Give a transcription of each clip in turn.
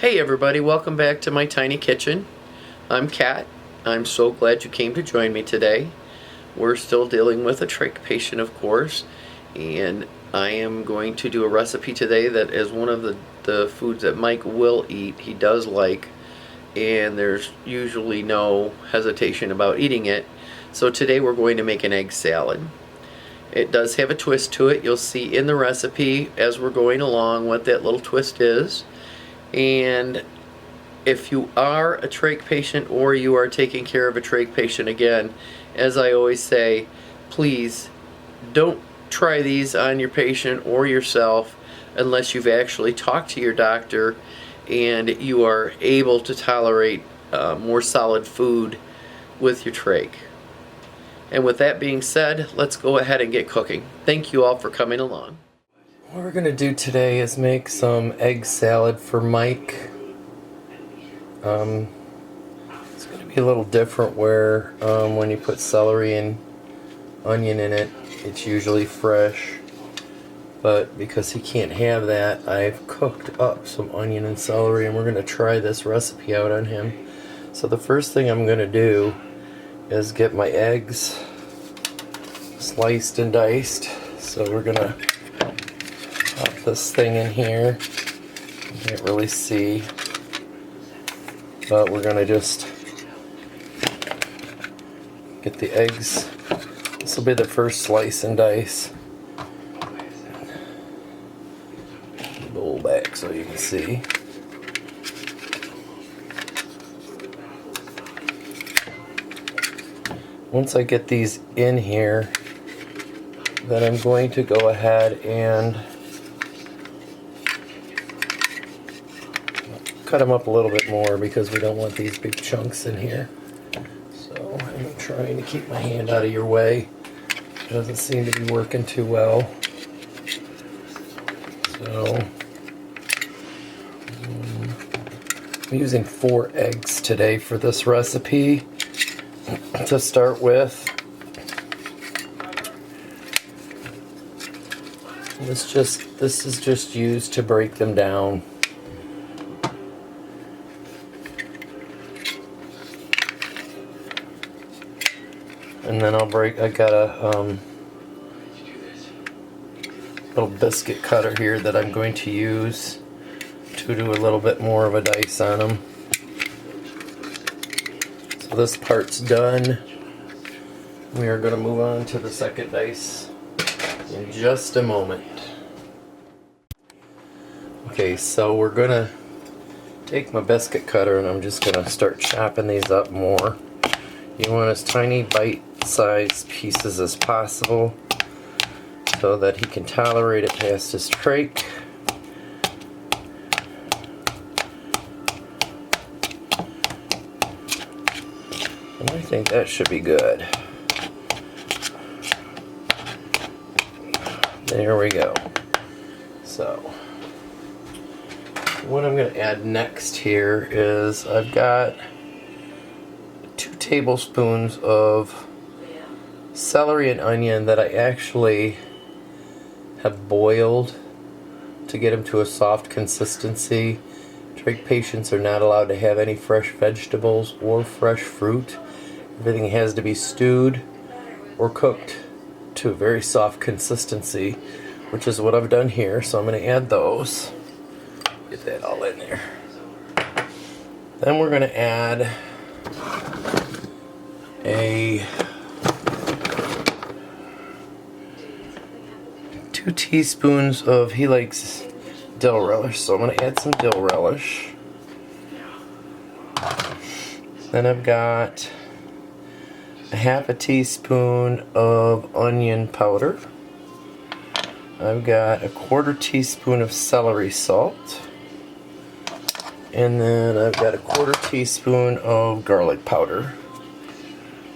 Hey everybody, welcome back to my tiny kitchen. I'm Kat. I'm so glad you came to join me today. We're still dealing with a trach patient, of course, and I am going to do a recipe today that is one of the foods that Mike will eat. He does like, and there's usually no hesitation about eating it. So today we're going to make an egg salad. It does have a twist to it. You'll see in the recipe as we're going along what that little twist is. And if you are a trach patient or you are taking care of a trach patient, again, as I always say, please don't try these on your patient or yourself unless you've actually talked to your doctor and you are able to tolerate more solid food with your trach. And with that being said, let's go ahead and get cooking. Thank you all for coming along. What we're going to do today is make some egg salad for Mike. It's going to be a little different where when you put celery and onion in it, it's usually fresh. But because he can't have that, I've cooked up some onion and celery, and we're going to try this recipe out on him. So the first thing I'm going to do is get my eggs sliced and diced. So we're going to pop this thing in here. You can't really see, but we're going to just get the eggs. This will be the first slice and dice. Bowl back so you can see. Once I get these in here, then I'm going to go ahead and cut them up a little bit more because we don't want these big chunks in here. So I'm trying to keep my hand out of your way. It doesn't seem to be working too well. So I'm using 4 eggs today for this recipe to start with. This is just used to break them down. And then I got a little biscuit cutter here that I'm going to use to do a little bit more of a dice on them. So this part's done. We are going to move on to the second dice in just a moment. Okay, so we're going to take my biscuit cutter and I'm just going to start chopping these up more. You want as tiny bite-sized pieces as possible so that he can tolerate it past his trach. And I think that should be good. There we go. So, what I'm going to add next here is I've got 2 tablespoons of celery and onion that I actually have boiled to get them to a soft consistency. Trach patients are not allowed to have any fresh vegetables or fresh fruit. Everything has to be stewed or cooked to a very soft consistency, which is what I've done here. So I'm going to add those. Get that all in there. Then we're going to add a 2 teaspoons of, he likes dill relish, so I'm going to add some dill relish. Then I've got a 1/2 teaspoon of onion powder. I've got a 1/4 teaspoon of celery salt. And then I've got a 1/4 teaspoon of garlic powder.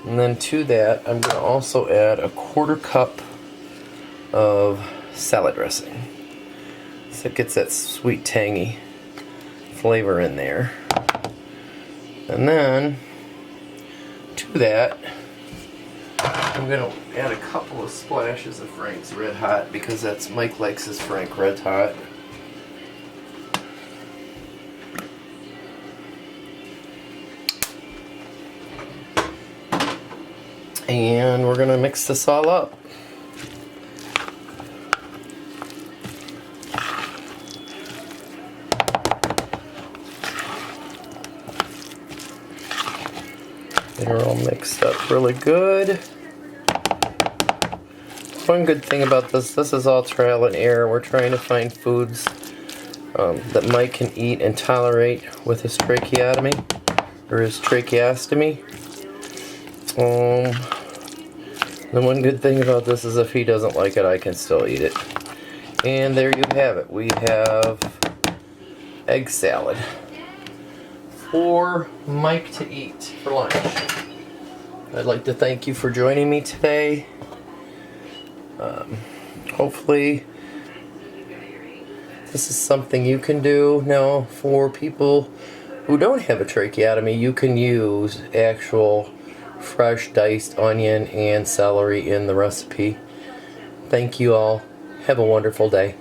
And then to that, I'm going to also add a 1/4 cup of salad dressing. So it gets that sweet, tangy flavor in there. And then to that, I'm going to add a couple of splashes of Frank's Red Hot because Mike likes his Frank Red Hot. And we're going to mix this all up. They're all mixed up really good. One good thing about this is all trial and error. We're trying to find foods that Mike can eat and tolerate with his tracheotomy, or his tracheostomy. The one good thing about this is if he doesn't like it, I can still eat it. And there you have it. We have egg salad for Mike to eat for lunch. I'd like to thank you for joining me today. Hopefully this is something you can do. Now, for people who don't have a tracheotomy, you can use actual fresh diced onion and celery in the recipe. Thank you all. Have a wonderful day.